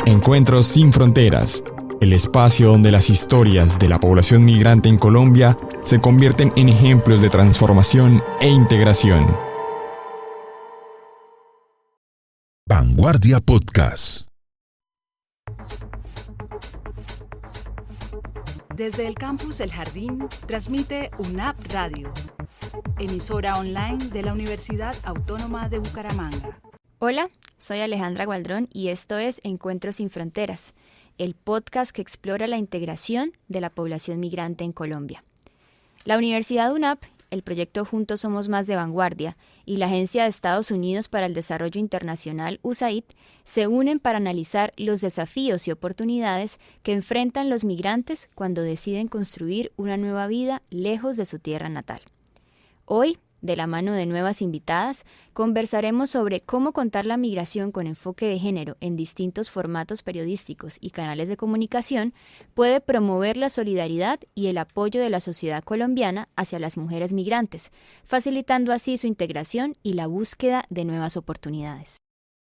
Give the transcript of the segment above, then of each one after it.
Encuentros sin Fronteras, el espacio donde las historias de la población migrante en Colombia se convierten en ejemplos de transformación e integración. Vanguardia Podcast. Desde el campus El Jardín, transmite UNAP Radio, emisora online de la Universidad Autónoma de Bucaramanga. Hola, soy Alejandra Gualdrón y esto es Encuentros sin Fronteras, el podcast que explora la integración de la población migrante en Colombia. La Universidad UNAP, el proyecto Juntos Somos Más de Vanguardia y la Agencia de Estados Unidos para el Desarrollo Internacional, USAID, se unen para analizar los desafíos y oportunidades que enfrentan los migrantes cuando deciden construir una nueva vida lejos de su tierra natal. Hoy, de la mano de nuevas invitadas, conversaremos sobre cómo contar la migración con enfoque de género en distintos formatos periodísticos y canales de comunicación puede promover la solidaridad y el apoyo de la sociedad colombiana hacia las mujeres migrantes, facilitando así su integración y la búsqueda de nuevas oportunidades.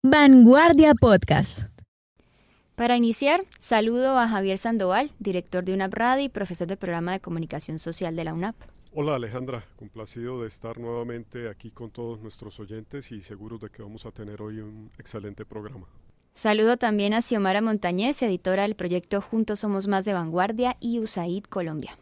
Vanguardia Podcast. Para iniciar, saludo a Javier Sandoval, director de UNAP Radio y profesor del programa de comunicación social de la UNAP. Hola Alejandra, complacido de estar nuevamente aquí con todos nuestros oyentes y seguros de que vamos a tener hoy un excelente programa. Saludo también a Xiomara Montañez, editora del proyecto Juntos Somos Más de Vanguardia y USAID Colombia.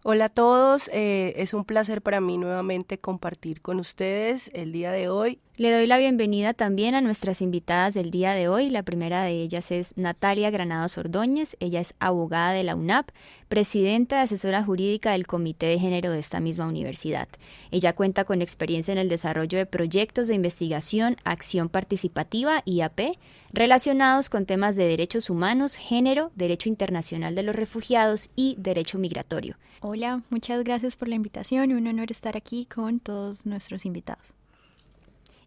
Hola a todos, es un placer para mí nuevamente compartir con ustedes el día de hoy. Le doy la bienvenida también a nuestras invitadas del día de hoy. La primera de ellas es Natalia Granados Ordóñez. Ella es abogada de la UNAP, presidenta y asesora jurídica del Comité de Género de esta misma universidad. Ella cuenta con experiencia en el desarrollo de proyectos de investigación, acción participativa, IAP, relacionados con temas de derechos humanos, género, derecho internacional de los refugiados y derecho migratorio. Hola, muchas gracias por la invitación. Un honor estar aquí con todos nuestros invitados.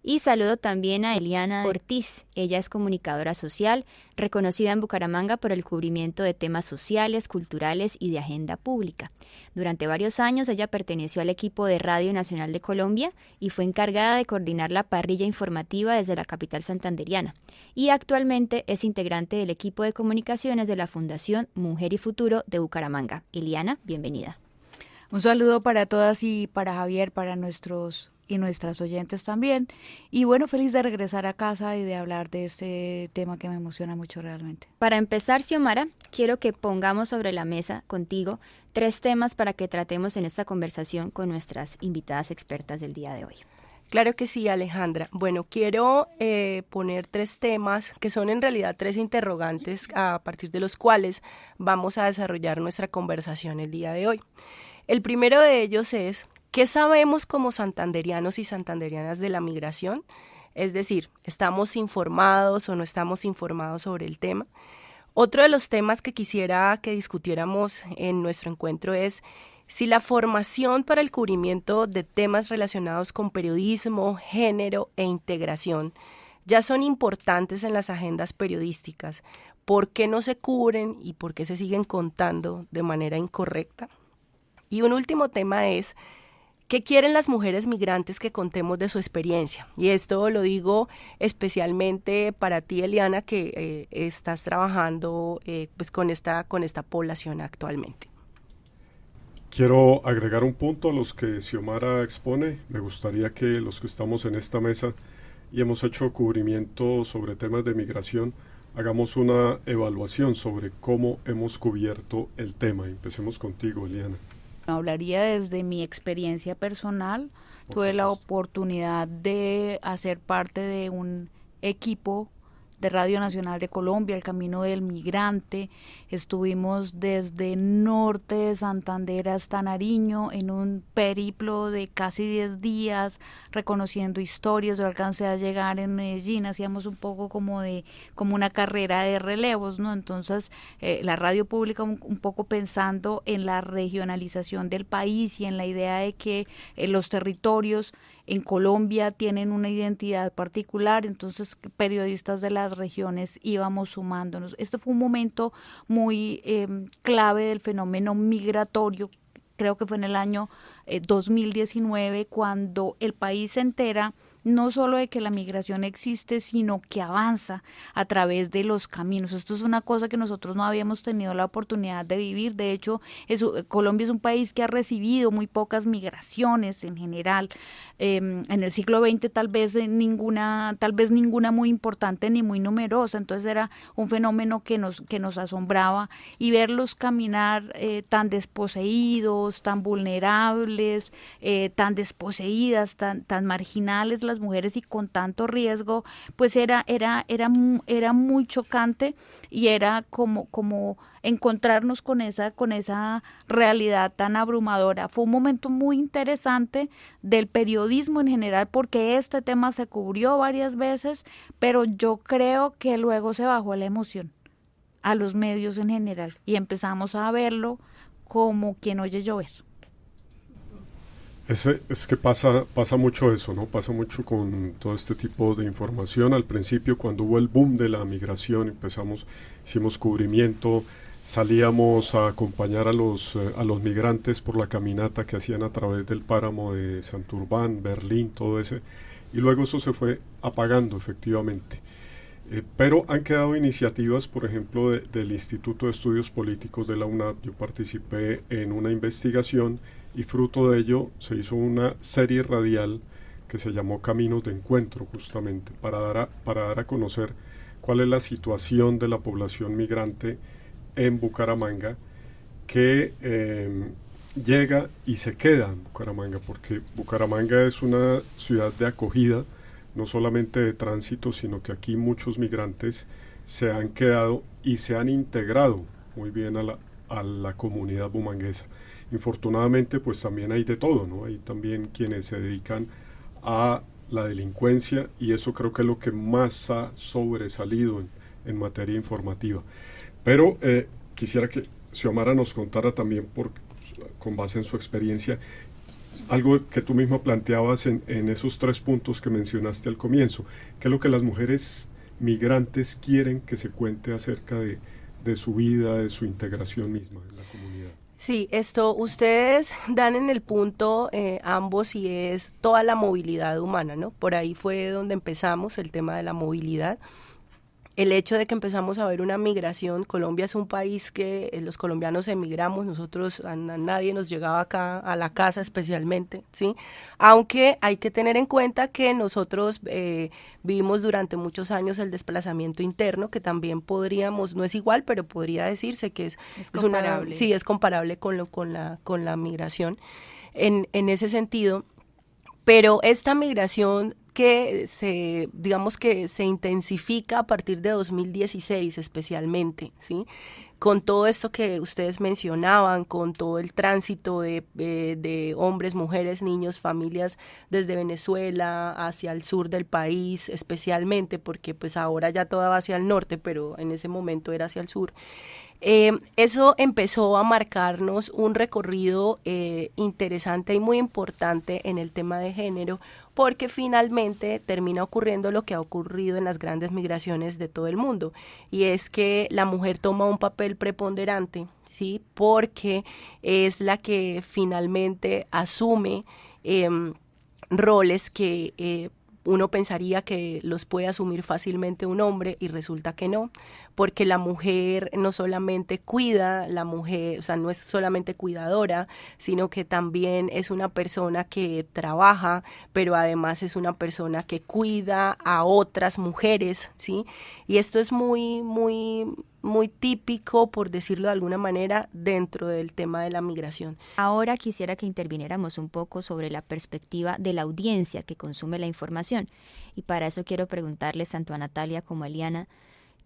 Y saludo también a Eliana Ortiz. Ella es comunicadora social, reconocida en Bucaramanga por el cubrimiento de temas sociales, culturales y de agenda pública. Durante varios años ella perteneció al equipo de Radio Nacional de Colombia y fue encargada de coordinar la parrilla informativa desde la capital santanderiana. Y actualmente es integrante del equipo de comunicaciones de la Fundación Mujer y Futuro de Bucaramanga. Eliana, bienvenida. Un saludo para todas y para Javier, para nuestros y nuestras oyentes también. Y bueno, feliz de regresar a casa y de hablar de este tema que me emociona mucho realmente. Para empezar, Xiomara, quiero que pongamos sobre la mesa contigo 3 temas para que tratemos en esta conversación con nuestras invitadas expertas del día de hoy. Claro que sí, Alejandra. Bueno, quiero poner 3 temas que son en realidad 3 interrogantes a partir de los cuales vamos a desarrollar nuestra conversación el día de hoy. El primero de ellos es: ¿qué sabemos como santanderianos y santanderianas de la migración? Es decir, ¿estamos informados o no estamos informados sobre el tema? Otro de los temas que quisiera que discutiéramos en nuestro encuentro es si la formación para el cubrimiento de temas relacionados con periodismo, género e integración ya son importantes en las agendas periodísticas. ¿Por qué no se cubren y por qué se siguen contando de manera incorrecta? Y un último tema es: ¿qué quieren las mujeres migrantes que contemos de su experiencia? Y esto lo digo especialmente para ti, Eliana, que estás trabajando pues con esta población actualmente. Quiero agregar un punto a los que Xiomara expone. Me gustaría que los que estamos en esta mesa y hemos hecho cubrimiento sobre temas de migración, hagamos una evaluación sobre cómo hemos cubierto el tema. Empecemos contigo, Eliana. Hablaría desde mi experiencia personal. Tuve la oportunidad de hacer parte de un equipo de Radio Nacional de Colombia, El Camino del Migrante. Estuvimos desde norte de Santander hasta Nariño en un periplo de casi 10 días, reconociendo historias. Yo alcancé a llegar en Medellín, hacíamos un poco como una carrera de relevos, ¿no? Entonces, la radio pública un poco pensando en la regionalización del país y en la idea de que los territorios en Colombia tienen una identidad particular, entonces periodistas de las regiones íbamos sumándonos. Este fue un momento muy clave del fenómeno migratorio. Creo que fue en el año 2019 cuando el país se entera no solo de que la migración existe, sino que avanza a través de los caminos. Esto es una cosa que nosotros no habíamos tenido la oportunidad de vivir. De hecho, Colombia es un país que ha recibido muy pocas migraciones en general. En el siglo XX tal vez ninguna muy importante ni muy numerosa. Entonces era un fenómeno que nos asombraba, y verlos caminar tan desposeídos, tan vulnerables, tan desposeídas, tan marginales las mujeres y con tanto riesgo, pues era muy chocante, y era como encontrarnos con esa realidad tan abrumadora. Fue un momento muy interesante del periodismo en general, porque este tema se cubrió varias veces, pero yo creo que luego se bajó la emoción a los medios en general y empezamos a verlo como quien oye llover. Es que pasa mucho eso, ¿no? Pasa mucho con todo este tipo de información. Al principio, cuando hubo el boom de la migración, hicimos cubrimiento, salíamos a acompañar a los migrantes por la caminata que hacían a través del páramo de Santurbán, Berlín, todo ese, y luego eso se fue apagando efectivamente. Pero han quedado iniciativas, por ejemplo, del Instituto de Estudios Políticos de la UNAP. Yo participé en una investigación y fruto de ello se hizo una serie radial que se llamó Caminos de Encuentro, justamente, para dar a conocer cuál es la situación de la población migrante en Bucaramanga, que llega y se queda en Bucaramanga, porque Bucaramanga es una ciudad de acogida, no solamente de tránsito, sino que aquí muchos migrantes se han quedado y se han integrado muy bien a la comunidad bumanguesa. Infortunadamente, pues también hay de todo, ¿no? Hay también quienes se dedican a la delincuencia, y eso creo que es lo que más ha sobresalido en materia informativa. Pero quisiera que Xiomara nos contara también, con base en su experiencia, algo que tú misma planteabas en esos 3 puntos que mencionaste al comienzo. ¿Qué es lo que las mujeres migrantes quieren que se cuente acerca de su vida, de su integración misma en la comunidad? Sí, ustedes dan en el punto ambos, y es toda la movilidad humana, ¿no? Por ahí fue donde empezamos el tema de la movilidad. El hecho de que empezamos a ver una migración. Colombia es un país que los colombianos emigramos, nosotros a nadie nos llegaba acá a la casa especialmente, ¿sí? Aunque hay que tener en cuenta que nosotros vivimos durante muchos años el desplazamiento interno, que también no es igual, pero podría decirse que es comparable. Es comparable con la migración en ese sentido. Pero esta migración que se intensifica a partir de 2016 especialmente, ¿sí? Con todo esto que ustedes mencionaban, con todo el tránsito de hombres, mujeres, niños, familias desde Venezuela hacia el sur del país, especialmente porque pues ahora ya todo va hacia el norte, pero en ese momento era hacia el sur. Eso empezó a marcarnos un recorrido interesante y muy importante en el tema de género, porque finalmente termina ocurriendo lo que ha ocurrido en las grandes migraciones de todo el mundo, y es que la mujer toma un papel preponderante, ¿sí? Porque es la que finalmente asume roles que uno pensaría que los puede asumir fácilmente un hombre, y resulta que no, porque la mujer no solamente cuida, la mujer, o sea, no es solamente cuidadora, sino que también es una persona que trabaja, pero además es una persona que cuida a otras mujeres, ¿sí? Y esto es muy, muy, muy típico, por decirlo de alguna manera, dentro del tema de la migración. Ahora quisiera que interviniéramos un poco sobre la perspectiva de la audiencia que consume la información. Y para eso quiero preguntarles tanto a Natalia como a Eliana,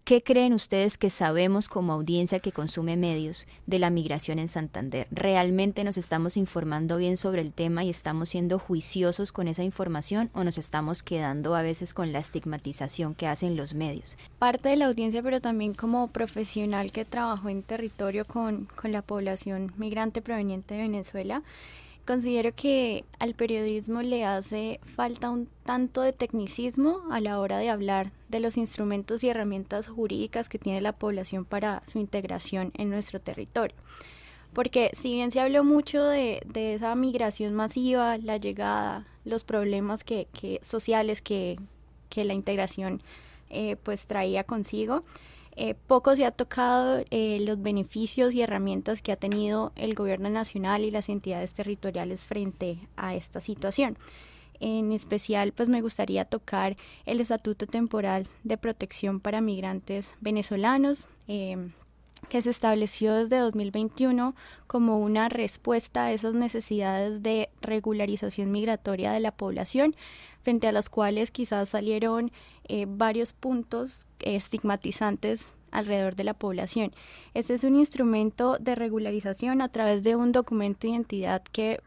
¿qué creen ustedes que sabemos como audiencia que consume medios de la migración en Santander? ¿Realmente nos estamos informando bien sobre el tema y estamos siendo juiciosos con esa información, o nos estamos quedando a veces con la estigmatización que hacen los medios? Parte de la audiencia, pero también como profesional que trabajó en territorio con la población migrante proveniente de Venezuela, considero que al periodismo le hace falta un tanto de tecnicismo a la hora de hablar de los instrumentos y herramientas jurídicas que tiene la población para su integración en nuestro territorio. porque si bien se habló mucho de esa migración masiva, la llegada, los problemas sociales que la integración pues traía consigo, poco se ha tocado los beneficios y herramientas que ha tenido el gobierno nacional y las entidades territoriales frente a esta situación. En especial, pues me gustaría tocar el Estatuto Temporal de Protección para Migrantes Venezolanos, que se estableció desde 2021 como una respuesta a esas necesidades de regularización migratoria de la población, frente a las cuales quizás salieron varios puntos estigmatizantes alrededor de la población. Este es un instrumento de regularización a través de un documento de identidad que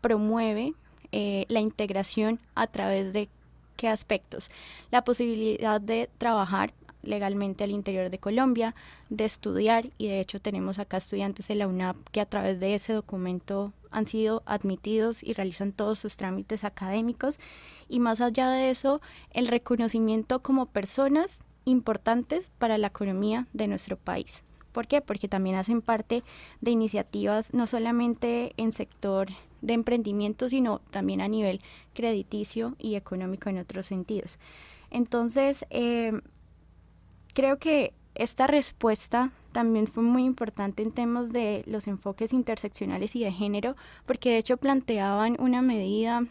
promueve la integración a través de qué aspectos: la posibilidad de trabajar legalmente al interior de Colombia, de estudiar, y de hecho tenemos acá estudiantes de la UNAP que a través de ese documento han sido admitidos y realizan todos sus trámites académicos, y más allá de eso, el reconocimiento como personas importantes para la economía de nuestro país. ¿Por qué? Porque también hacen parte de iniciativas no solamente en sector de emprendimiento, sino también a nivel crediticio y económico en otros sentidos. Entonces, creo que esta respuesta también fue muy importante en temas de los enfoques interseccionales y de género, porque de hecho planteaban una medida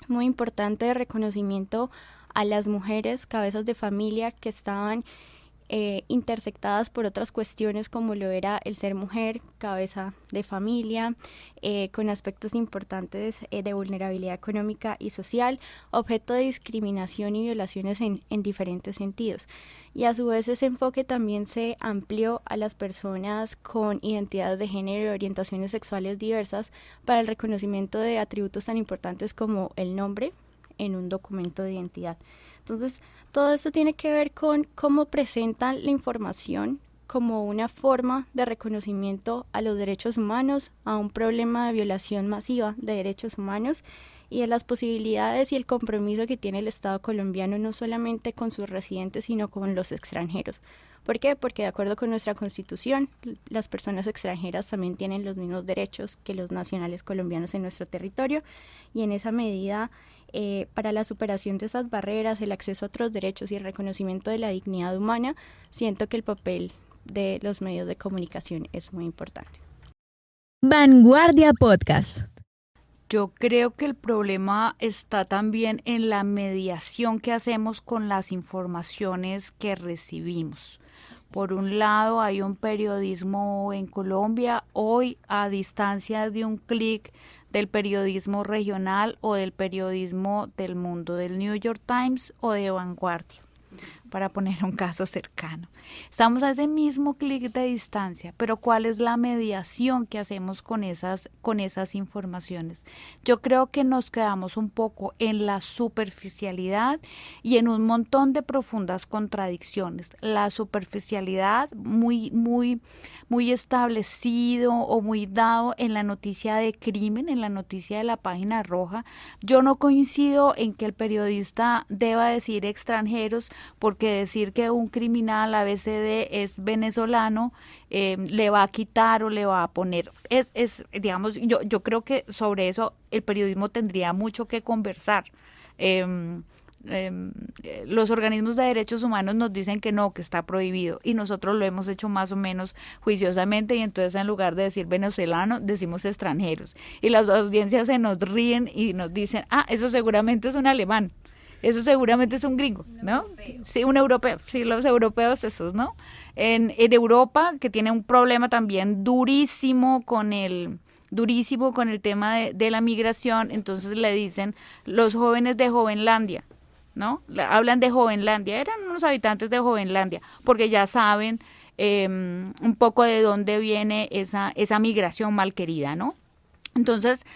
muy importante de reconocimiento a las mujeres cabezas de familia que estaban intersectadas por otras cuestiones, como lo era el ser mujer, cabeza de familia, con aspectos importantes de vulnerabilidad económica y social, objeto de discriminación y violaciones en diferentes sentidos. Y a su vez ese enfoque también se amplió a las personas con identidades de género y orientaciones sexuales diversas para el reconocimiento de atributos tan importantes como el nombre en un documento de identidad. Entonces, todo esto tiene que ver con cómo presentan la información como una forma de reconocimiento a los derechos humanos, a un problema de violación masiva de derechos humanos y de las posibilidades y el compromiso que tiene el Estado colombiano no solamente con sus residentes, sino con los extranjeros. ¿Por qué? Porque de acuerdo con nuestra Constitución, las personas extranjeras también tienen los mismos derechos que los nacionales colombianos en nuestro territorio, y en esa medida, para la superación de esas barreras, el acceso a otros derechos y el reconocimiento de la dignidad humana, siento que el papel de los medios de comunicación es muy importante. Vanguardia Podcast. Yo creo que el problema está también en la mediación que hacemos con las informaciones que recibimos. Por un lado, hay un periodismo en Colombia hoy a distancia de un clic del periodismo regional o del periodismo del mundo, del New York Times o de Vanguardia, para poner un caso cercano. Estamos a ese mismo clic de distancia, pero ¿cuál es la mediación que hacemos con esas informaciones? Yo creo que nos quedamos un poco en la superficialidad y en un montón de profundas contradicciones. La superficialidad muy establecido o muy dado en la noticia de crimen, en la noticia de la página roja. Yo no coincido en que el periodista deba decir extranjeros, porque decir que un criminal ABCD es venezolano le va a quitar o le va a poner, digamos, yo creo que sobre eso el periodismo tendría mucho que conversar. Los organismos de derechos humanos nos dicen que no, que está prohibido, y nosotros lo hemos hecho más o menos juiciosamente, y entonces en lugar de decir venezolano decimos extranjeros, y las audiencias se nos ríen y nos dicen, eso seguramente es un alemán, eso seguramente es un gringo, ¿no? Sí, un europeo, sí, los europeos esos, ¿no? En Europa, que tiene un problema también durísimo con el tema de la migración, entonces le dicen los jóvenes de Jovenlandia, ¿no? Hablan de Jovenlandia, eran unos habitantes de Jovenlandia, porque ya saben un poco de dónde viene esa migración malquerida, ¿no? Entonces,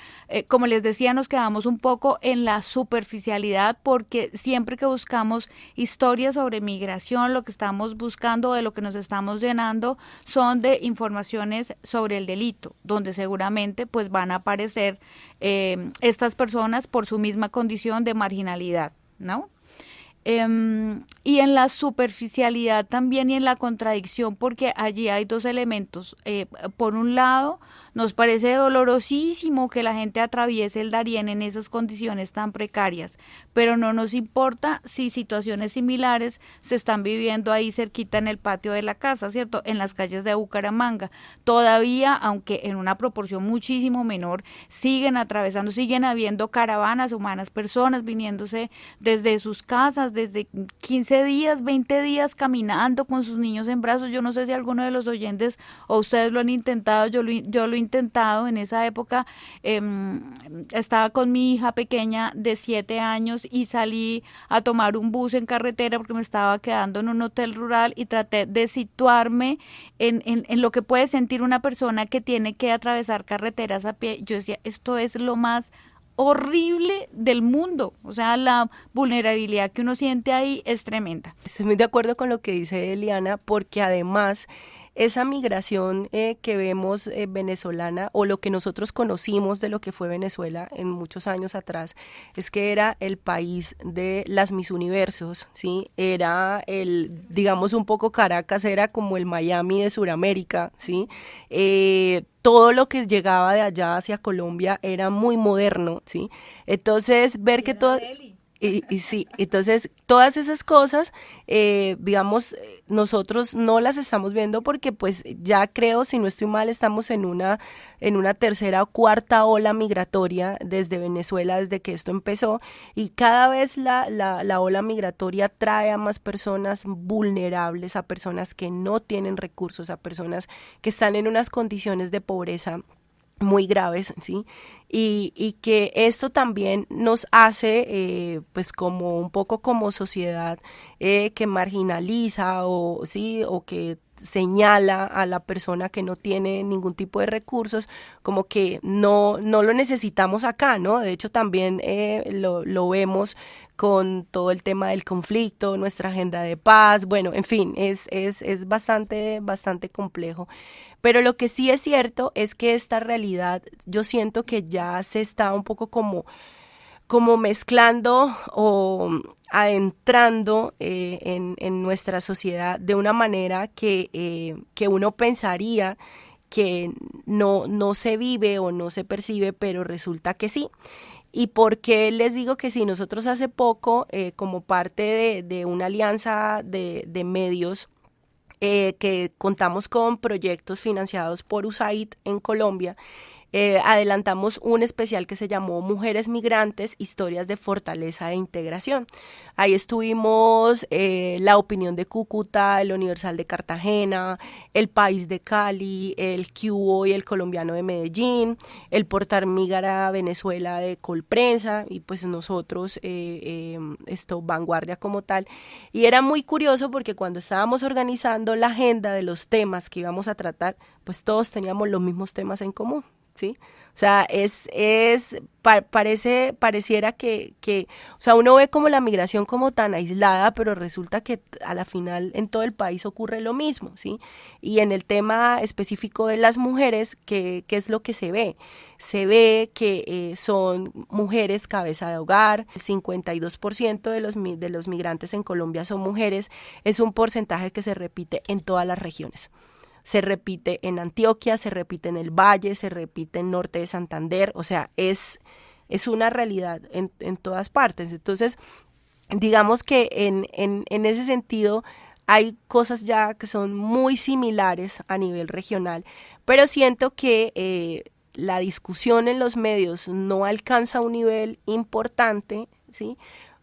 como les decía, nos quedamos un poco en la superficialidad, porque siempre que buscamos historias sobre migración, lo que estamos buscando, de lo que nos estamos llenando, son de informaciones sobre el delito, donde seguramente pues van a aparecer estas personas por su misma condición de marginalidad, ¿no? y en la superficialidad también y en la contradicción, porque allí hay dos elementos. Por un lado, nos parece dolorosísimo que la gente atraviese el Darién en esas condiciones tan precarias, pero no nos importa si situaciones similares se están viviendo ahí cerquita en el patio de la casa, ¿cierto? En las calles de Bucaramanga. Todavía, aunque en una proporción muchísimo menor, siguen atravesando, siguen habiendo caravanas humanas, personas viniéndose desde sus casas, desde 15 días, 20 días caminando con sus niños en brazos. Yo no sé si alguno de los oyentes o ustedes lo han intentado, yo lo he intentado. En esa época estaba con mi hija pequeña de 7 años y salí a tomar un bus en carretera porque me estaba quedando en un hotel rural y traté de situarme en lo que puede sentir una persona que tiene que atravesar carreteras a pie. Yo decía, esto es lo más horrible del mundo, o sea, la vulnerabilidad que uno siente ahí es tremenda. Estoy muy de acuerdo con lo que dice Eliana, porque además esa migración que vemos venezolana, o lo que nosotros conocimos de lo que fue Venezuela en muchos años atrás, es que era el país de las Miss Universos, ¿sí? Era digamos un poco Caracas, era como el Miami de Sudamérica, ¿sí? Todo lo que llegaba de allá hacia Colombia era muy moderno, ¿sí? Entonces, ver que todo... Y sí, entonces todas esas cosas, digamos, nosotros no las estamos viendo porque pues ya creo, si no estoy mal, estamos en una tercera o cuarta ola migratoria desde Venezuela, desde que esto empezó, y cada vez la ola migratoria trae a más personas vulnerables, a personas que no tienen recursos, a personas que están en unas condiciones de pobreza muy graves, ¿sí? Y que esto también nos hace, pues como un poco como sociedad que marginaliza o que señala a la persona que no tiene ningún tipo de recursos, como que no lo necesitamos acá, ¿no? De hecho también lo vemos con todo el tema del conflicto, nuestra agenda de paz, bueno, en fin, es bastante complejo. Pero lo que sí es cierto es que esta realidad, yo siento que ya se está un poco como mezclando o adentrando en nuestra sociedad de una manera que uno pensaría que no se vive o no se percibe, pero resulta que sí. ¿Y por qué les digo que sí? Nosotros hace poco, como parte de una alianza de medios, que contamos con proyectos financiados por USAID en Colombia, adelantamos un especial que se llamó Mujeres Migrantes, Historias de Fortaleza e Integración. Ahí estuvimos La Opinión de Cúcuta, El Universal de Cartagena, El País de Cali, El Cubo y El Colombiano de Medellín, El Portal Mígara Venezuela de Colprensa, y pues nosotros, Vanguardia como tal. Y era muy curioso porque cuando estábamos organizando la agenda de los temas que íbamos a tratar, pues todos teníamos los mismos temas en común, ¿sí? O sea, pareciera que, o sea, uno ve como la migración como tan aislada, pero resulta que a la final en todo el país ocurre lo mismo, ¿sí? Y en el tema específico de las mujeres, ¿qué es lo que se ve? Se ve que son mujeres cabeza de hogar, el 52% de los migrantes en Colombia son mujeres, es un porcentaje que se repite en todas las regiones. Se repite en Antioquia, se repite en el Valle, se repite en Norte de Santander, o sea, es una realidad en todas partes. Entonces, digamos que en ese sentido hay cosas ya que son muy similares a nivel regional, pero siento que la discusión en los medios no alcanza un nivel importante, ¿sí?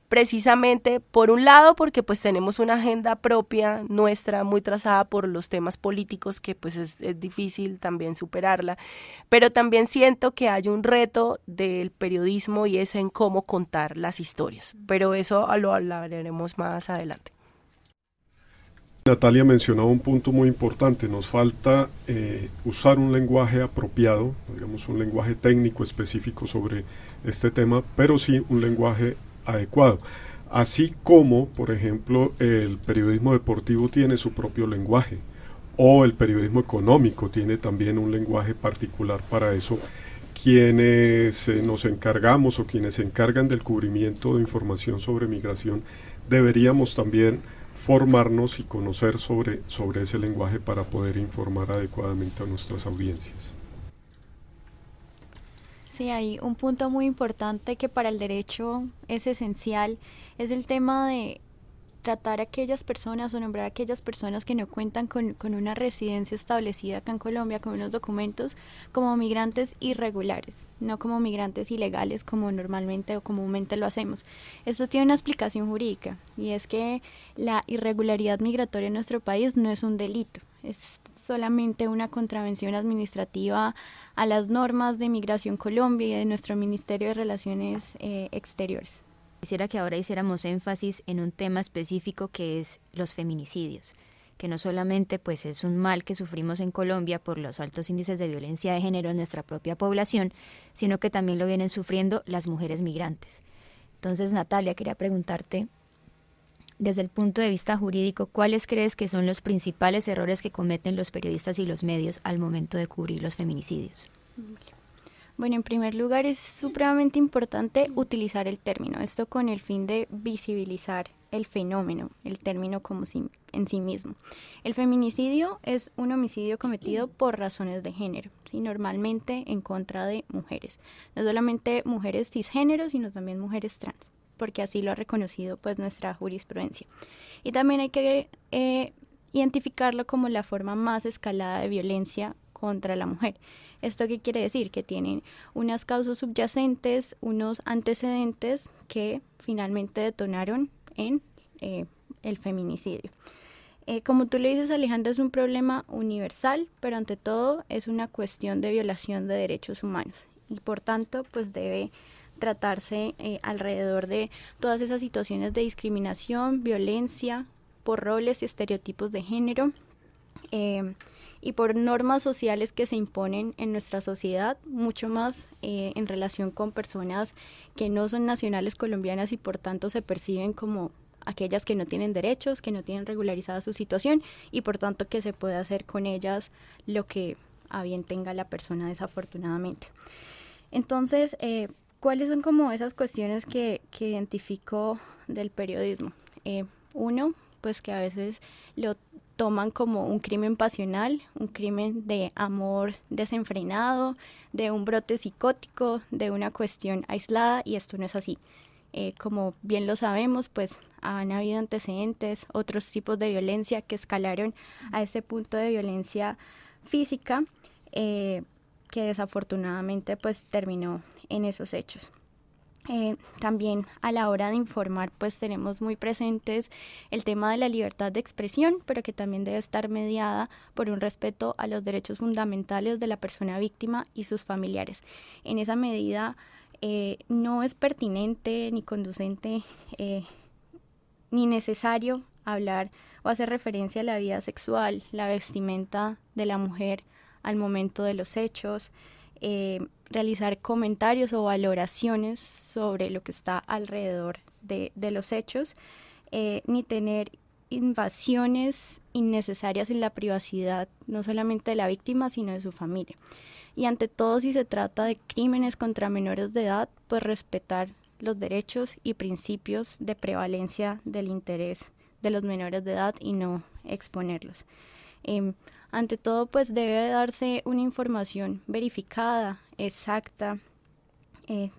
Precisamente, por un lado, porque pues tenemos una agenda propia nuestra, muy trazada por los temas políticos, que pues es difícil también superarla, pero también siento que hay un reto del periodismo y es en cómo contar las historias, pero eso lo hablaremos más adelante. Natalia mencionaba un punto muy importante, nos falta usar un lenguaje apropiado, digamos un lenguaje técnico específico sobre este tema, pero sí un lenguaje adecuado, así como por ejemplo el periodismo deportivo tiene su propio lenguaje o el periodismo económico tiene también un lenguaje particular para eso. Quienes nos encargamos o quienes se encargan del cubrimiento de información sobre migración deberíamos también formarnos y conocer sobre ese lenguaje para poder informar adecuadamente a nuestras audiencias. Sí, hay un punto muy importante que para el derecho es esencial, es el tema de tratar a aquellas personas o nombrar a aquellas personas que no cuentan con una residencia establecida acá en Colombia, con unos documentos, como migrantes irregulares, no como migrantes ilegales como normalmente o comúnmente lo hacemos. Esto tiene una explicación jurídica y es que la irregularidad migratoria en nuestro país no es un delito, es solamente una contravención administrativa a las normas de Migración Colombia y de nuestro Ministerio de Relaciones Exteriores. Quisiera que ahora hiciéramos énfasis en un tema específico que es los feminicidios, que no solamente pues es un mal que sufrimos en Colombia por los altos índices de violencia de género en nuestra propia población, sino que también lo vienen sufriendo las mujeres migrantes. Entonces, Natalia, quería preguntarte, desde el punto de vista jurídico, ¿cuáles crees que son los principales errores que cometen los periodistas y los medios al momento de cubrir los feminicidios? Bueno, en primer lugar es supremamente importante utilizar el término, esto con el fin de visibilizar el fenómeno, el término como en sí mismo. El feminicidio es un homicidio cometido por razones de género, ¿sí? Normalmente en contra de mujeres, no solamente mujeres cisgénero, sino también mujeres trans, porque así lo ha reconocido pues nuestra jurisprudencia. Y también hay que identificarlo como la forma más escalada de violencia contra la mujer. ¿Esto qué quiere decir? Que tienen unas causas subyacentes, unos antecedentes que finalmente detonaron en el feminicidio. Como tú le dices, Alejandra, es un problema universal, pero ante todo es una cuestión de violación de derechos humanos y por tanto pues debe tratarse alrededor de todas esas situaciones de discriminación, violencia por roles y estereotipos de género, y por normas sociales que se imponen en nuestra sociedad, mucho más en relación con personas que no son nacionales colombianas y por tanto se perciben como aquellas que no tienen derechos, que no tienen regularizada su situación y por tanto que se puede hacer con ellas lo que a bien tenga la persona desafortunadamente. Entonces, ¿cuáles son como esas cuestiones que identifico del periodismo? Uno, pues que a veces lo toman como un crimen pasional, un crimen de amor desenfrenado, de un brote psicótico, de una cuestión aislada, y esto no es así. Como bien lo sabemos, pues han habido antecedentes, otros tipos de violencia que escalaron a este punto de violencia física, que desafortunadamente pues terminó en esos hechos. También a la hora de informar pues tenemos muy presentes el tema de la libertad de expresión, pero que también debe estar mediada por un respeto a los derechos fundamentales de la persona víctima y sus familiares. En esa medida no es pertinente ni conducente ni necesario hablar o hacer referencia a la vida sexual, la vestimenta de la mujer al momento de los hechos, realizar comentarios o valoraciones sobre lo que está alrededor de los hechos, ni tener invasiones innecesarias en la privacidad, no solamente de la víctima, sino de su familia. Y ante todo, si se trata de crímenes contra menores de edad, pues respetar los derechos y principios de prevalencia del interés de los menores de edad y no exponerlos. Ante todo, pues debe darse una información verificada, exacta,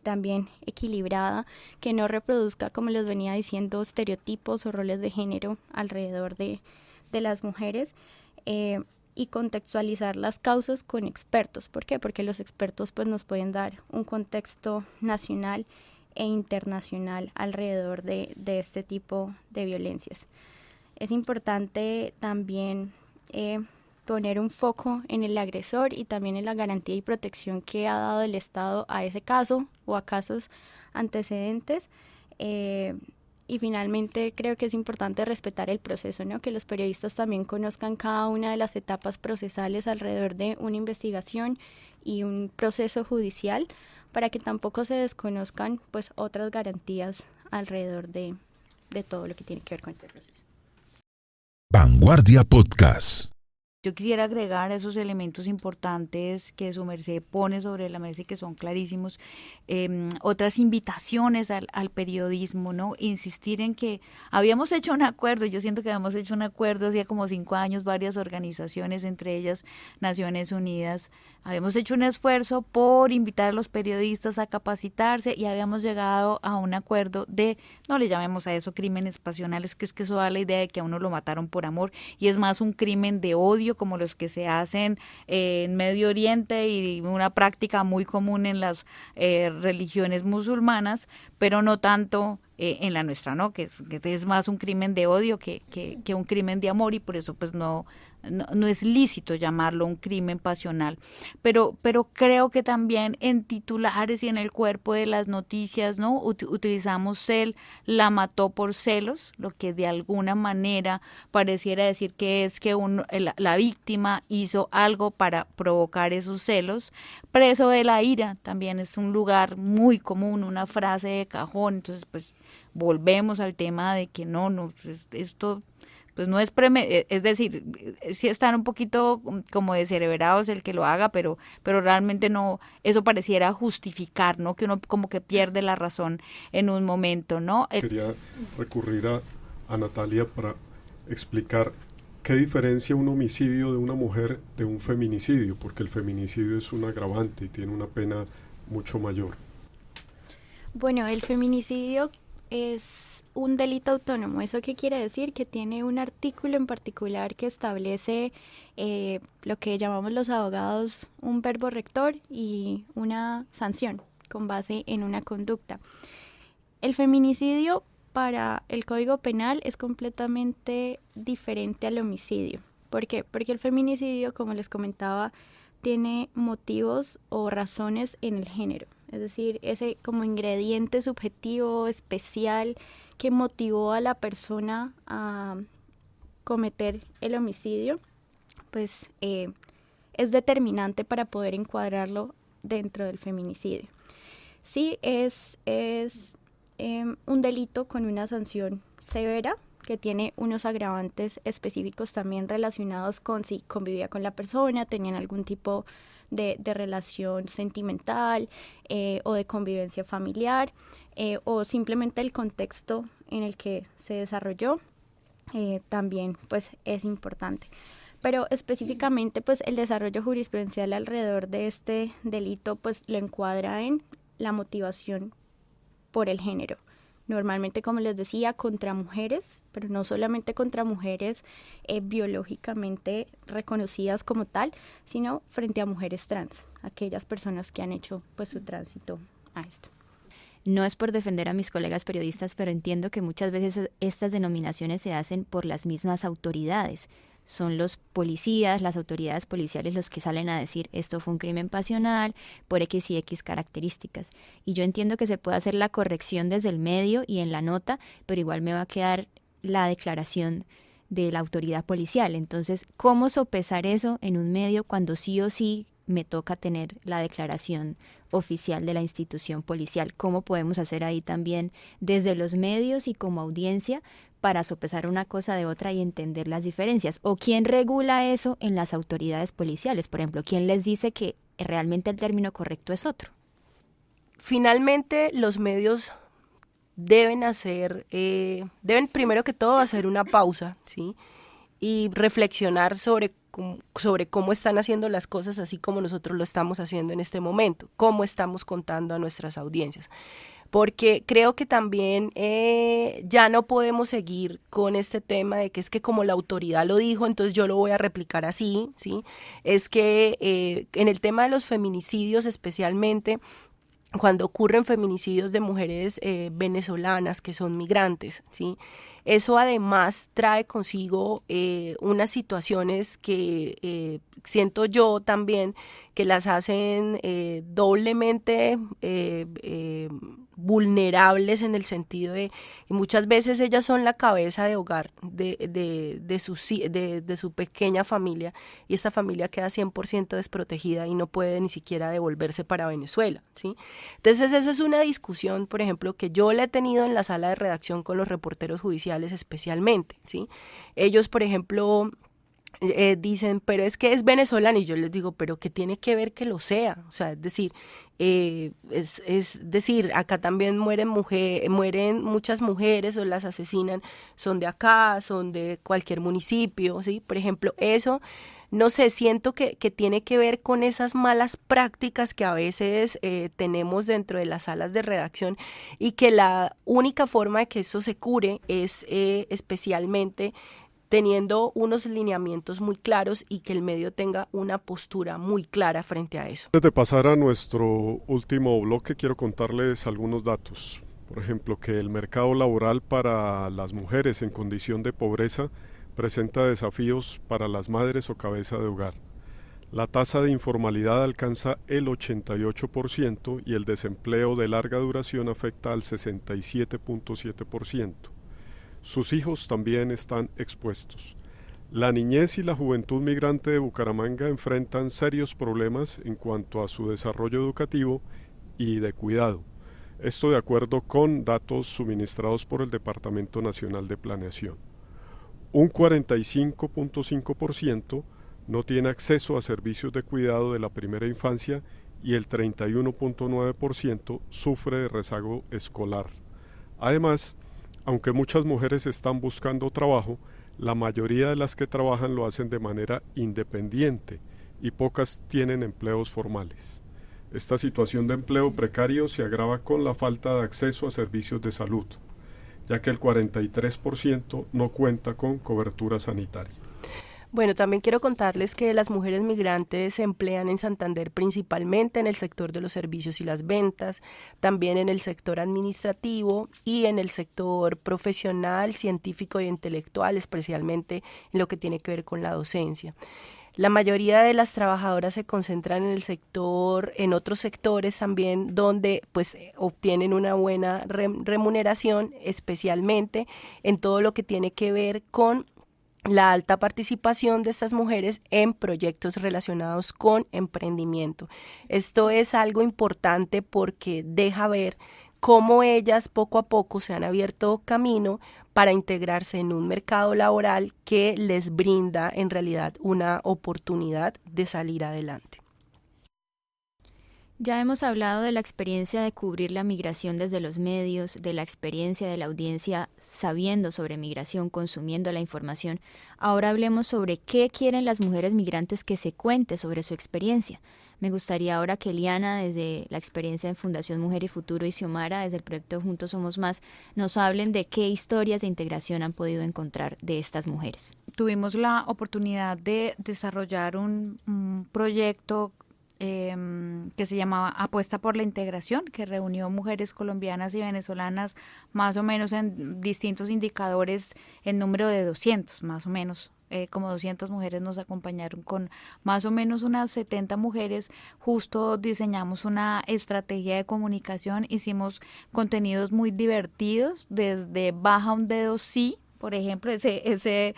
también equilibrada, que no reproduzca, como les venía diciendo, estereotipos o roles de género alrededor de las mujeres, y contextualizar las causas con expertos. ¿Por qué? Porque los expertos pues nos pueden dar un contexto nacional e internacional alrededor de este tipo de violencias. Es importante también poner un foco en el agresor y también en la garantía y protección que ha dado el Estado a ese caso o a casos antecedentes. Y finalmente creo que es importante respetar el proceso, ¿no? Que los periodistas también conozcan cada una de las etapas procesales alrededor de una investigación y un proceso judicial, para que tampoco se desconozcan pues otras garantías alrededor de todo lo que tiene que ver con este proceso. Vanguardia Podcast. Yo quisiera agregar esos elementos importantes que su merced pone sobre la mesa y que son clarísimos, otras invitaciones al periodismo, ¿no? Insistir en que habíamos hecho un acuerdo, yo siento que habíamos hecho un acuerdo hacía como 5 años, varias organizaciones, entre ellas Naciones Unidas, habíamos hecho un esfuerzo por invitar a los periodistas a capacitarse y habíamos llegado a un acuerdo de, no le llamemos a eso crímenes pasionales, que es que eso da la idea de que a uno lo mataron por amor y es más un crimen de odio como los que se hacen en Medio Oriente y una práctica muy común en las religiones musulmanas, pero no tanto en la nuestra, ¿no? Que es más un crimen de odio que un crimen de amor y por eso pues no es lícito llamarlo un crimen pasional, pero creo que también en titulares y en el cuerpo de las noticias, ¿no? Utilizamos la mató por celos, lo que de alguna manera pareciera decir que es que la víctima hizo algo para provocar esos celos. Preso de la ira también es un lugar muy común, una frase de cajón, entonces pues volvemos al tema de que no, esto pues no es es decir, sí están un poquito como descerebrados el que lo haga, pero realmente no, eso pareciera justificar, ¿no? Que uno como que pierde la razón en un momento, ¿no? Quería recurrir a Natalia para explicar qué diferencia un homicidio de una mujer de un feminicidio, porque el feminicidio es un agravante y tiene una pena mucho mayor. Bueno, el feminicidio es un delito autónomo. ¿Eso qué quiere decir? Que tiene un artículo en particular que establece lo que llamamos los abogados un verbo rector y una sanción con base en una conducta. El feminicidio para el Código Penal es completamente diferente al homicidio. ¿Por qué? Porque el feminicidio, como les comentaba, tiene motivos o razones en el género. Es decir, ese como ingrediente subjetivo, especial, que motivó a la persona a cometer el homicidio, pues es determinante para poder encuadrarlo dentro del feminicidio. Sí, es un delito con una sanción severa, que tiene unos agravantes específicos también relacionados con si convivía con la persona, tenían algún tipo de relación sentimental o de convivencia familiar o simplemente el contexto en el que se desarrolló también pues es importante. Pero específicamente pues el desarrollo jurisprudencial alrededor de este delito pues lo encuadra en la motivación por el género. Normalmente, como les decía, contra mujeres, pero no solamente contra mujeres biológicamente reconocidas como tal, sino frente a mujeres trans, aquellas personas que han hecho pues su tránsito a esto. No es por defender a mis colegas periodistas, pero entiendo que muchas veces estas denominaciones se hacen por las mismas autoridades. Son los policías, las autoridades policiales los que salen a decir esto fue un crimen pasional por X y X características. Y yo entiendo que se puede hacer la corrección desde el medio y en la nota, pero igual me va a quedar la declaración de la autoridad policial. Entonces, ¿cómo sopesar eso en un medio cuando sí o sí me toca tener la declaración oficial de la institución policial? ¿Cómo podemos hacer ahí también desde los medios y como audiencia para sopesar una cosa de otra y entender las diferencias? ¿O quién regula eso en las autoridades policiales? Por ejemplo, ¿quién les dice que realmente el término correcto es otro? Finalmente, los medios deben primero que todo hacer una pausa, ¿sí? Y reflexionar sobre cómo están haciendo las cosas, así como nosotros lo estamos haciendo en este momento, cómo estamos contando a nuestras audiencias. Porque creo que también ya no podemos seguir con este tema de que es que como la autoridad lo dijo, entonces yo lo voy a replicar así, ¿sí? Es que en el tema de los feminicidios especialmente, cuando ocurren feminicidios de mujeres venezolanas que son migrantes, ¿sí? Eso además trae consigo unas situaciones que siento yo también que las hacen doblemente vulnerables en el sentido de que muchas veces ellas son la cabeza de hogar de su pequeña familia y esta familia queda 100% desprotegida y no puede ni siquiera devolverse para Venezuela, ¿sí? Entonces esa es una discusión, por ejemplo, que yo la he tenido en la sala de redacción con los reporteros judiciales especialmente, ¿sí? Ellos, por ejemplo, dicen, pero es que es venezolana, y yo les digo, pero ¿qué tiene que ver que lo sea? O sea, es decir, acá también mueren muchas mujeres o las asesinan, son de acá, son de cualquier municipio, ¿sí? Por ejemplo, eso, no sé, siento que tiene que ver con esas malas prácticas que a veces tenemos dentro de las salas de redacción, y que la única forma de que eso se cure es especialmente teniendo unos lineamientos muy claros y que el medio tenga una postura muy clara frente a eso. Antes de pasar a nuestro último bloque, quiero contarles algunos datos. Por ejemplo, que el mercado laboral para las mujeres en condición de pobreza presenta desafíos para las madres o cabeza de hogar. La tasa de informalidad alcanza el 88% y el desempleo de larga duración afecta al 67.7%. Sus hijos también están expuestos. La niñez y la juventud migrante de Bucaramanga enfrentan serios problemas en cuanto a su desarrollo educativo y de cuidado. Esto de acuerdo con datos suministrados por el Departamento Nacional de Planeación. Un 45.5% no tiene acceso a servicios de cuidado de la primera infancia y el 31.9% sufre de rezago escolar. Además, aunque muchas mujeres están buscando trabajo, la mayoría de las que trabajan lo hacen de manera independiente y pocas tienen empleos formales. Esta situación de empleo precario se agrava con la falta de acceso a servicios de salud, ya que el 43% no cuenta con cobertura sanitaria. Bueno, también quiero contarles que las mujeres migrantes se emplean en Santander principalmente en el sector de los servicios y las ventas, también en el sector administrativo y en el sector profesional, científico e intelectual, especialmente en lo que tiene que ver con la docencia. La mayoría de las trabajadoras se concentran en el sector, en otros sectores también, donde pues obtienen una buena remuneración, especialmente en todo lo que tiene que ver con la alta participación de estas mujeres en proyectos relacionados con emprendimiento. Esto es algo importante porque deja ver cómo ellas poco a poco se han abierto camino para integrarse en un mercado laboral que les brinda en realidad una oportunidad de salir adelante. Ya hemos hablado de la experiencia de cubrir la migración desde los medios, de la experiencia de la audiencia sabiendo sobre migración, consumiendo la información. Ahora hablemos sobre qué quieren las mujeres migrantes que se cuente sobre su experiencia. Me gustaría ahora que Eliana, desde la experiencia en Fundación Mujer y Futuro, y Xiomara, desde el proyecto Juntos Somos Más, nos hablen de qué historias de integración han podido encontrar de estas mujeres. Tuvimos la oportunidad de desarrollar un proyecto que se llamaba Apuesta por la Integración, que reunió mujeres colombianas y venezolanas más o menos en distintos indicadores, en número de 200 más o menos. Como 200 mujeres nos acompañaron, con más o menos unas 70 mujeres. Justo diseñamos una estrategia de comunicación, hicimos contenidos muy divertidos, desde Baja un dedo sí, por ejemplo, ese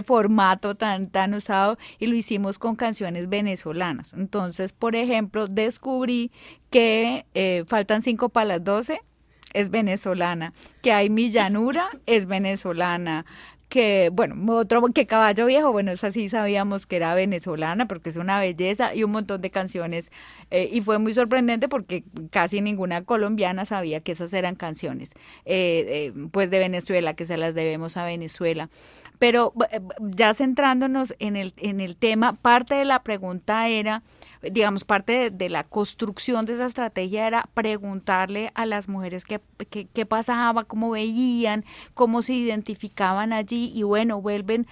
formato tan usado, y lo hicimos con canciones venezolanas. Entonces, por ejemplo, descubrí que Faltan 5 para las 12 es venezolana, que Hay mi llanura es venezolana, que, bueno, otro, que Caballo Viejo, bueno, esa sí sabíamos que era venezolana porque es una belleza, y un montón de canciones, y fue muy sorprendente porque casi ninguna colombiana sabía que esas eran canciones, pues de Venezuela, que se las debemos a Venezuela. Pero ya centrándonos en el tema, parte de la pregunta era, digamos, parte de la construcción de esa estrategia era preguntarle a las mujeres qué pasaba, cómo veían, cómo se identificaban allí, y bueno, vuelven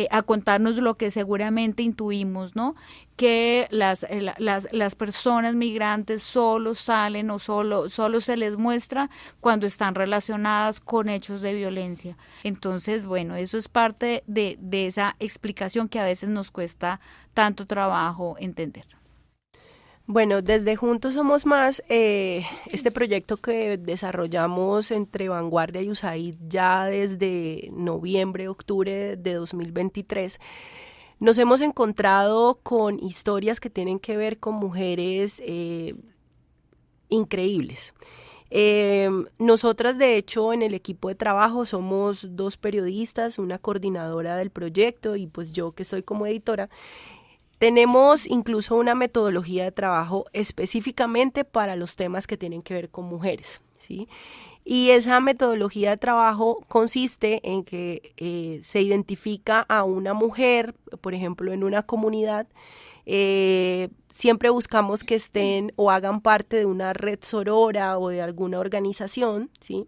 a contarnos lo que seguramente intuimos, ¿no? Que las personas migrantes solo salen o solo se les muestra cuando están relacionadas con hechos de violencia. Entonces, bueno, eso es parte de esa explicación que a veces nos cuesta tanto trabajo entender. Bueno, desde Juntos Somos Más, este proyecto que desarrollamos entre Vanguardia y USAID ya desde noviembre, octubre de 2023, nos hemos encontrado con historias que tienen que ver con mujeres increíbles. Nosotras, de hecho, en el equipo de trabajo somos 2 periodistas, una coordinadora del proyecto y pues yo que soy como editora. Tenemos incluso una metodología de trabajo específicamente para los temas que tienen que ver con mujeres, ¿sí? Y esa metodología de trabajo consiste en que se identifica a una mujer, por ejemplo, en una comunidad. Siempre buscamos que estén o hagan parte de una red sorora o de alguna organización, ¿sí?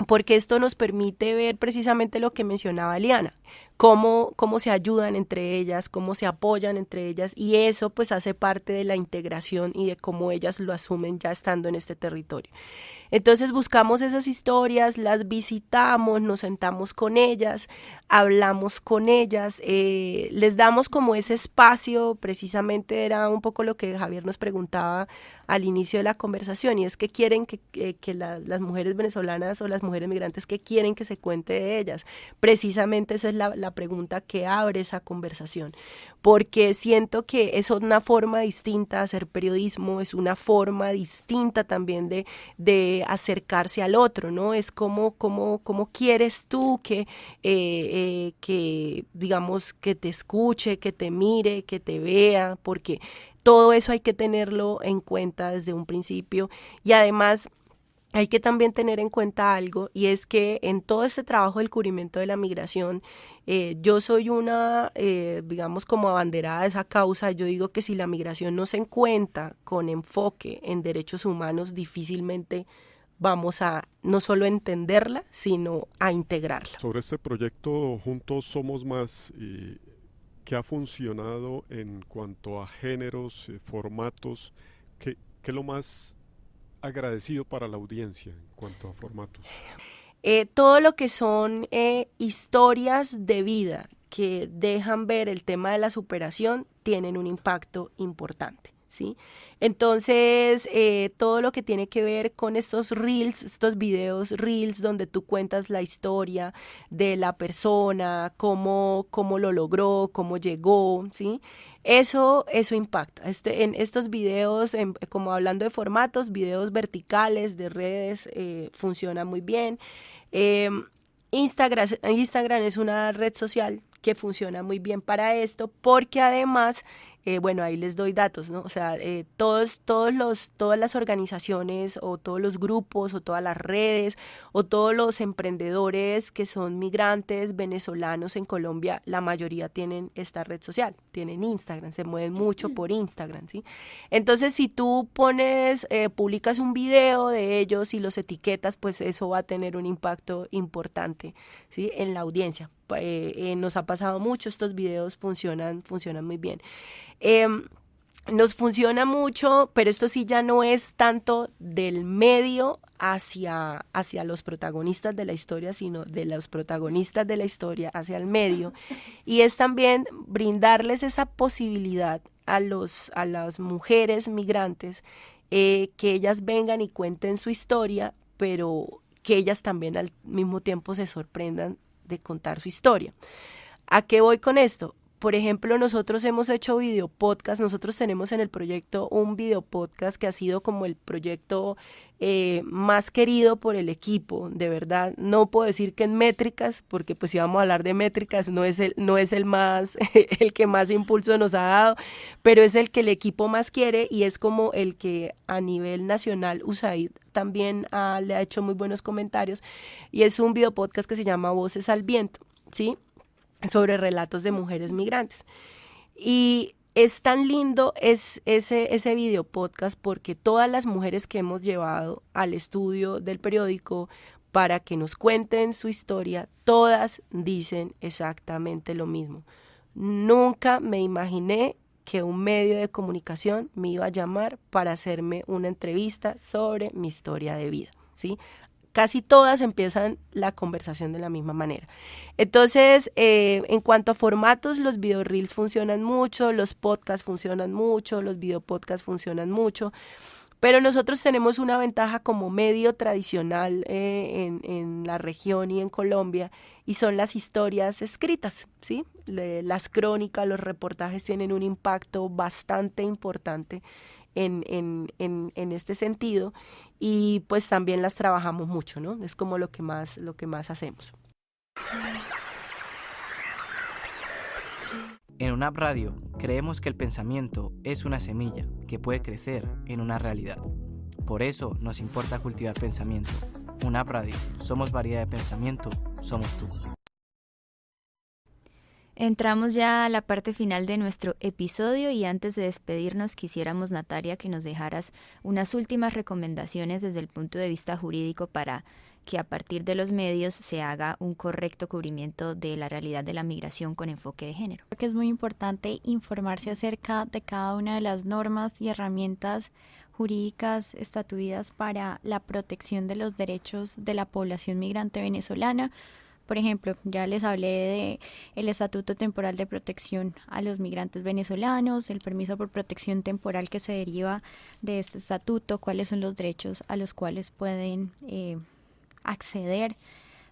Porque esto nos permite ver precisamente lo que mencionaba Liana, cómo se ayudan entre ellas, cómo se apoyan entre ellas, y eso pues hace parte de la integración y de cómo ellas lo asumen ya estando en este territorio. Entonces buscamos esas historias, las visitamos, nos sentamos con ellas, hablamos con ellas, les damos como ese espacio, precisamente era un poco lo que Javier nos preguntaba al inicio de la conversación, y es que quieren que las mujeres venezolanas o las mujeres migrantes, que quieren que se cuente de ellas. Precisamente esa es la pregunta que abre esa conversación, porque siento que es una forma distinta de hacer periodismo, es una forma distinta también de acercarse al otro, ¿no? Es como quieres tú que digamos, que te escuche, que te mire, que te vea, porque todo eso hay que tenerlo en cuenta desde un principio. Y además hay que también tener en cuenta algo, y es que en todo este trabajo del cubrimiento de la migración, yo soy una, digamos, como abanderada de esa causa. Yo digo que si la migración no se encuentra con enfoque en derechos humanos, difícilmente vamos a no solo entenderla, sino a integrarla. Sobre este proyecto Juntos Somos Más, ¿qué ha funcionado en cuanto a géneros, formatos? ¿Qué es lo más agradecido para la audiencia en cuanto a formatos? Todo lo que son historias de vida que dejan ver el tema de la superación tienen un impacto importante, ¿sí? Entonces, todo lo que tiene que ver con estos reels, estos videos reels donde tú cuentas la historia de la persona, cómo lo logró, cómo llegó, ¿sí? Eso impacta. En estos videos, como hablando de formatos, videos verticales de redes funcionan muy bien. Instagram es una red social que funciona muy bien para esto, porque además, bueno, ahí les doy datos, ¿no? O sea, todas las organizaciones o todos los grupos o todas las redes o todos los emprendedores que son migrantes venezolanos en Colombia, la mayoría tienen esta red social, tienen Instagram, se mueven mucho por Instagram, ¿sí? Entonces, si tú publicas un video de ellos y los etiquetas, pues eso va a tener un impacto importante, ¿sí? En la audiencia. Nos ha pasado mucho, estos videos funcionan muy bien. Nos funciona mucho, pero esto sí ya no es tanto del medio hacia los protagonistas de la historia, sino de los protagonistas de la historia hacia el medio. Y es también brindarles esa posibilidad a las mujeres migrantes, que ellas vengan y cuenten su historia, pero que ellas también al mismo tiempo se sorprendan de contar su historia. ¿A qué voy con esto? Por ejemplo, nosotros hemos hecho videopodcast, nosotros tenemos en el proyecto un videopodcast que ha sido como el proyecto más querido por el equipo, de verdad. No puedo decir que en métricas, porque pues si vamos a hablar de métricas, no es el más, el que más impulso nos ha dado, pero es el que el equipo más quiere, y es como el que a nivel nacional USAID también le ha hecho muy buenos comentarios, y es un videopodcast que se llama Voces al Viento, ¿sí? Sobre relatos de mujeres migrantes. Y es tan lindo ese video podcast, porque todas las mujeres que hemos llevado al estudio del periódico para que nos cuenten su historia, todas dicen exactamente lo mismo. Nunca me imaginé que un medio de comunicación me iba a llamar para hacerme una entrevista sobre mi historia de vida, ¿sí? Casi todas empiezan la conversación de la misma manera. Entonces, en cuanto a formatos, los video reels funcionan mucho, los podcasts funcionan mucho, los videopodcasts funcionan mucho, pero nosotros tenemos una ventaja como medio tradicional en la región y en Colombia, y son las historias escritas, ¿sí? Las crónicas, los reportajes tienen un impacto bastante importante en este sentido, y pues también las trabajamos mucho, ¿no? Es como lo que más hacemos. En UNAP Radio creemos que el pensamiento es una semilla que puede crecer en una realidad. Por eso nos importa cultivar pensamiento. UNAP Radio, somos variedad de pensamiento, somos tú. Entramos ya a la parte final de nuestro episodio y antes de despedirnos quisiéramos, Natalia, que nos dejaras unas últimas recomendaciones desde el punto de vista jurídico para que a partir de los medios se haga un correcto cubrimiento de la realidad de la migración con enfoque de género. Creo que es muy importante informarse acerca de cada una de las normas y herramientas jurídicas estatuidas para la protección de los derechos de la población migrante venezolana. Por ejemplo, ya les hablé de el Estatuto Temporal de Protección a los Migrantes Venezolanos, el permiso por protección temporal que se deriva de este estatuto, cuáles son los derechos a los cuales pueden acceder.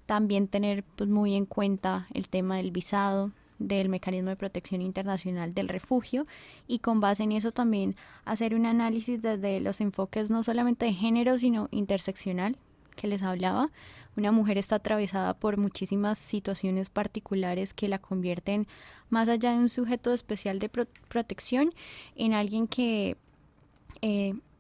También tener pues, muy en cuenta el tema del visado, del mecanismo de protección internacional del refugio, y con base en eso también hacer un análisis desde los enfoques no solamente de género, sino interseccional, que les hablaba. Una mujer está atravesada por muchísimas situaciones particulares que la convierten, más allá de un sujeto especial de protección, en alguien que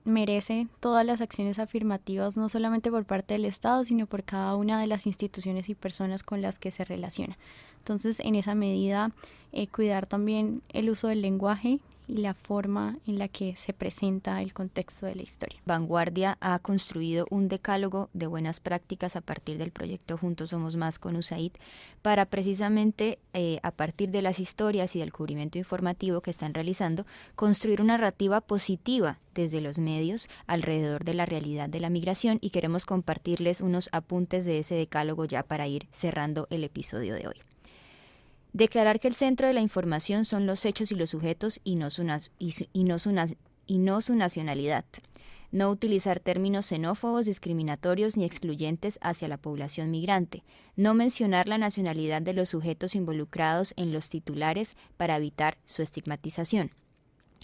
merece todas las acciones afirmativas, no solamente por parte del Estado, sino por cada una de las instituciones y personas con las que se relaciona. Entonces, en esa medida, cuidar también el uso del lenguaje y la forma en la que se presenta el contexto de la historia. Vanguardia ha construido un decálogo de buenas prácticas a partir del proyecto Juntos Somos Más con USAID para precisamente a partir de las historias y del cubrimiento informativo que están realizando, construir una narrativa positiva desde los medios alrededor de la realidad de la migración, y queremos compartirles unos apuntes de ese decálogo ya para ir cerrando el episodio de hoy. Declarar que el centro de la información son los hechos y los sujetos y no su nacionalidad. No utilizar términos xenófobos, discriminatorios ni excluyentes hacia la población migrante. No mencionar la nacionalidad de los sujetos involucrados en los titulares para evitar su estigmatización.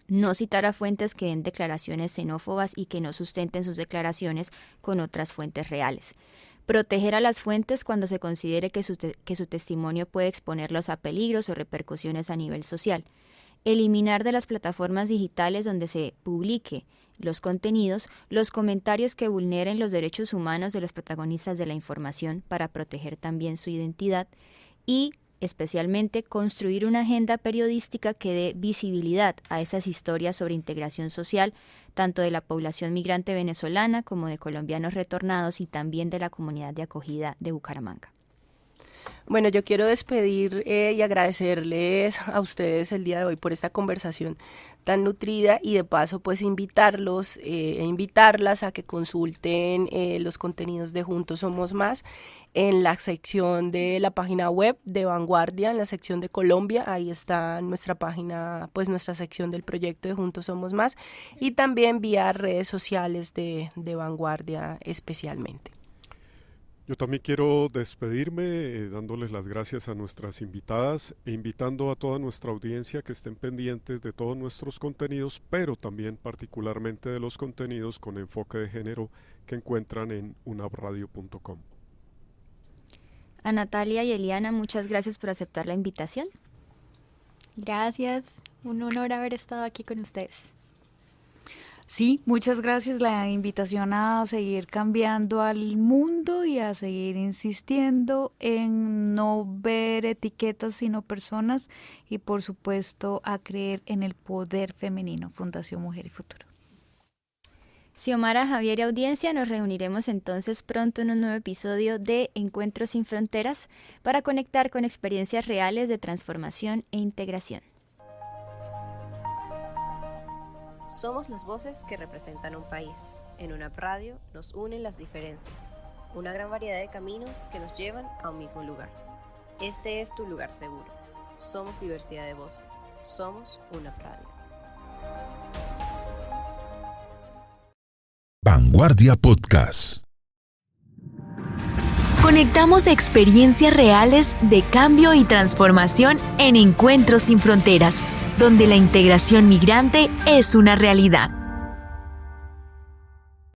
No citar a fuentes que den declaraciones xenófobas y que no sustenten sus declaraciones con otras fuentes reales. Proteger a las fuentes cuando se considere que su testimonio puede exponerlos a peligros o repercusiones a nivel social. Eliminar de las plataformas digitales donde se publique los contenidos los comentarios que vulneren los derechos humanos de los protagonistas de la información para proteger también su identidad, y especialmente construir una agenda periodística que dé visibilidad a esas historias sobre integración social, tanto de la población migrante venezolana como de colombianos retornados y también de la comunidad de acogida de Bucaramanga. Bueno, yo quiero despedir y agradecerles a ustedes el día de hoy por esta conversación tan nutrida, y de paso pues invitarlos e invitarlas a que consulten los contenidos de Juntos Somos Más en la sección de la página web de Vanguardia, en la sección de Colombia. Ahí está nuestra página, pues nuestra sección del proyecto de Juntos Somos Más, y también vía redes sociales de Vanguardia especialmente. Yo también quiero despedirme dándoles las gracias a nuestras invitadas e invitando a toda nuestra audiencia que estén pendientes de todos nuestros contenidos, pero también particularmente de los contenidos con enfoque de género que encuentran en unabradio.com. A Natalia y Eliana, muchas gracias por aceptar la invitación. Gracias, un honor haber estado aquí con ustedes. Sí, muchas gracias. La invitación a seguir cambiando al mundo y a seguir insistiendo en no ver etiquetas sino personas, y por supuesto a creer en el poder femenino. Fundación Mujer y Futuro. Xiomara, Javier y audiencia, nos reuniremos entonces pronto en un nuevo episodio de Encuentros sin Fronteras para conectar con experiencias reales de transformación e integración. Somos las voces que representan un país. En UNAP Radio nos unen las diferencias, una gran variedad de caminos que nos llevan a un mismo lugar. Este es tu lugar seguro. Somos diversidad de voces. Somos UNAP Radio. Vanguardia Podcast. Conectamos experiencias reales de cambio y transformación en Encuentros sin Fronteras, donde la integración migrante es una realidad.